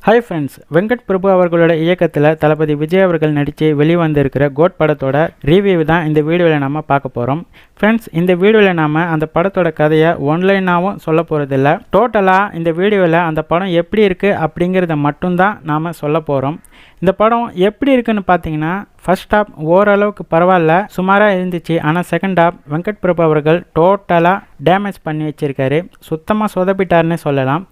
Hi friends, Venkat Prabhu அவர்களோட இயக்கத்தில் தளபதி விஜய் அவர்கள் நடித்து வெளிவந்திருக்கிற கோட் படத்தோட ரிவ்யூ தான் இந்த வீடியோவில் நம்ம பார்க்க போகிறோம். ஃப்ரெண்ட்ஸ், இந்த வீடியோவில் நாம் அந்த படத்தோட கதையை ஒன்லைனாகவும் சொல்ல போகிறதில்ல. டோட்டலாக இந்த வீடியோவில் அந்த படம் எப்படி இருக்குது அப்படிங்கிறத மட்டும்தான் நாம் சொல்ல போகிறோம். இந்த படம் எப்படி இருக்குன்னு பார்த்தீங்கன்னா, ஃபர்ஸ்ட் ஹாப் ஓரளவுக்கு பரவாயில்ல, சுமாராக இருந்துச்சு. ஆனால் செகண்ட் ஹாப் வெங்கட் பிரபு அவர்கள் டோட்டலாக டேமேஜ் பண்ணி வச்சுருக்காரு. சுத்தமாக சொதப்பிட்டார்னே சொல்லலாம்.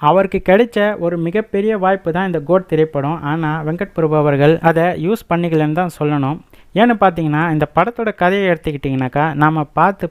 அவருக்கு கிடைச்ச ஒரு மிகப்பெரிய வாய்ப்பு தான் இந்த கோட் திரைப்படம். ஆனால் வெங்கட் பிரபு அவர்கள் அதை யூஸ் பண்ணிக்கலன்னு தான் சொல்லணும். ஏன்னு பார்த்தீங்கன்னா, இந்த படத்தோட கதையை எடுத்துக்கிட்டிங்கனாக்கா, நாம்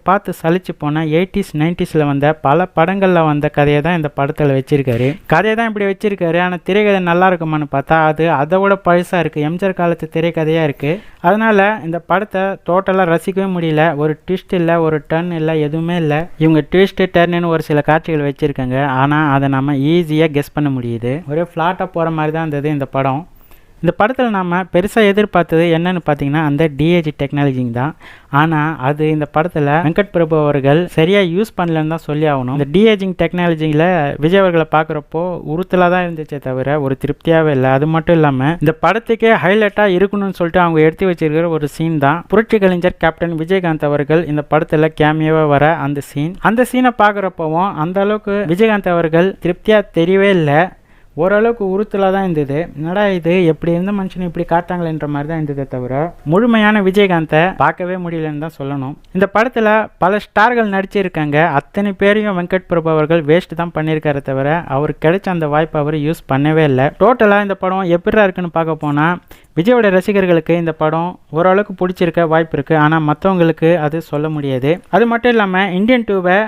பார்த்து சலிச்சு போன 80s 90ஸில் வந்த பல படங்களில் வந்த கதையை தான் இந்த படத்தில் வச்சுருக்காரு. கதையை தான் இப்படி வச்சுருக்காரு. ஆனால் திரைக்கதை நல்லா இருக்குமான்னு பார்த்தா அது அதை விட பழசாக இருக்குது. எம்ஜிஆர் காலத்து திரைக்கதையாக இருக்குது. அதனால் இந்த படத்தை டோட்டலாக ரசிக்கவே முடியல. ஒரு ட்விஸ்ட் இல்லை, ஒரு டர்ன் இல்லை, எதுவுமே இல்லை. இவங்க ட்விஸ்ட்டு டர்னுன்னு ஒரு சில காட்சிகள் வச்சுருக்காங்க. ஆனால் அதை நம்ம ஈஸியாக கெஸ் பண்ண முடியுது. ஒரே ஃப்ளாட்டாக போகிற மாதிரி தான் இருந்தது இந்த படம். இந்த படத்தில் நாம் பெருசாக எதிர்பார்த்தது என்னன்னு பார்த்தீங்கன்னா, அந்த டிஏஜி டெக்னாலஜிங் தான். ஆனால் அது இந்த படத்தில் வெங்கட் பிரபு அவர்கள் சரியாக யூஸ் பண்ணலன்னு தான் சொல்லி ஆகணும். இந்த டிஏஜிங் டெக்னாலஜியில் விஜய் அவர்களை பார்க்குறப்போ உறுத்தலாக தான் இருந்துச்சே தவிர ஒரு திருப்தியாகவே இல்லை. அது மட்டும் இல்லாமல் இந்த படத்துக்கே ஹைலைட்டாக இருக்கணும்னு சொல்லிட்டு அவங்க எடுத்து வச்சிருக்கிற ஒரு சீன் தான் புரட்சி கலைஞர் கேப்டன் விஜயகாந்த் அவர்கள் இந்த படத்தில் கேமியோவாக வர அந்த சீனை பார்க்குறப்பவும் அந்த அளவுக்கு விஜயகாந்த் அவர்கள் திருப்தியாக தெரியவே இல்லை. ஓரளவுக்கு உறுத்தலாக தான் இருந்தது. என்னடா இது, எப்படி இருந்த மனுஷனை இப்படி காட்டாங்களேன்ற மாதிரி தான் இருந்ததே தவிர முழுமையான விஜயகாந்தை பார்க்கவே முடியலன்னு தான் சொல்லணும். இந்த படத்தில் பல ஸ்டார்கள் நடிச்சிருக்காங்க. அத்தனை பேரையும் வெங்கட் பிரபு அவர்கள் வேஸ்ட் தான் பண்ணியிருக்காரு தவிர அவருக்கு கிடைச்ச அந்த வாய்ப்பை அவர் யூஸ் பண்ணவே இல்லை. டோட்டலாக இந்த படம் எப்படிடா இருக்குன்னு பார்க்க போனால், விஜயோட ரசிகர்களுக்கு இந்த படம் ஓரளவுக்கு பிடிச்சிருக்க வாய்ப்பு இருக்குது. ஆனால் மற்றவங்களுக்கு அது சொல்ல முடியாது. அது மட்டும் இல்லாமல் இந்தியன் 2வை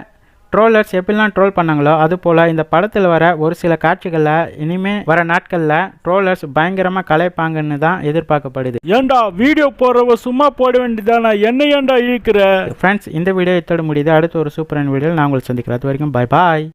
ட்ரோலர்ஸ் எப்படிலாம் ட்ரோல் பண்ணாங்களோ அது போல் இந்த படத்தில் வர ஒரு சில காட்சிகளில் இனிமேல் வர நாட்களில் ட்ரோலர்ஸ் பயங்கரமாக கலைப்பாங்கன்னு தான் எதிர்பார்க்கப்படுது. ஏண்டா வீடியோ போடுறவ சும்மா போட வேண்டியதானா, என்ன ஏண்டா இழுக்கிற? ஃப்ரெண்ட்ஸ், இந்த வீடியோ இதோட முடியுது. அடுத்த ஒரு சூப்பரான வீடியோவில் நான் உங்களை சந்திக்கிறேன். அது வரைக்கும் பை பாய்.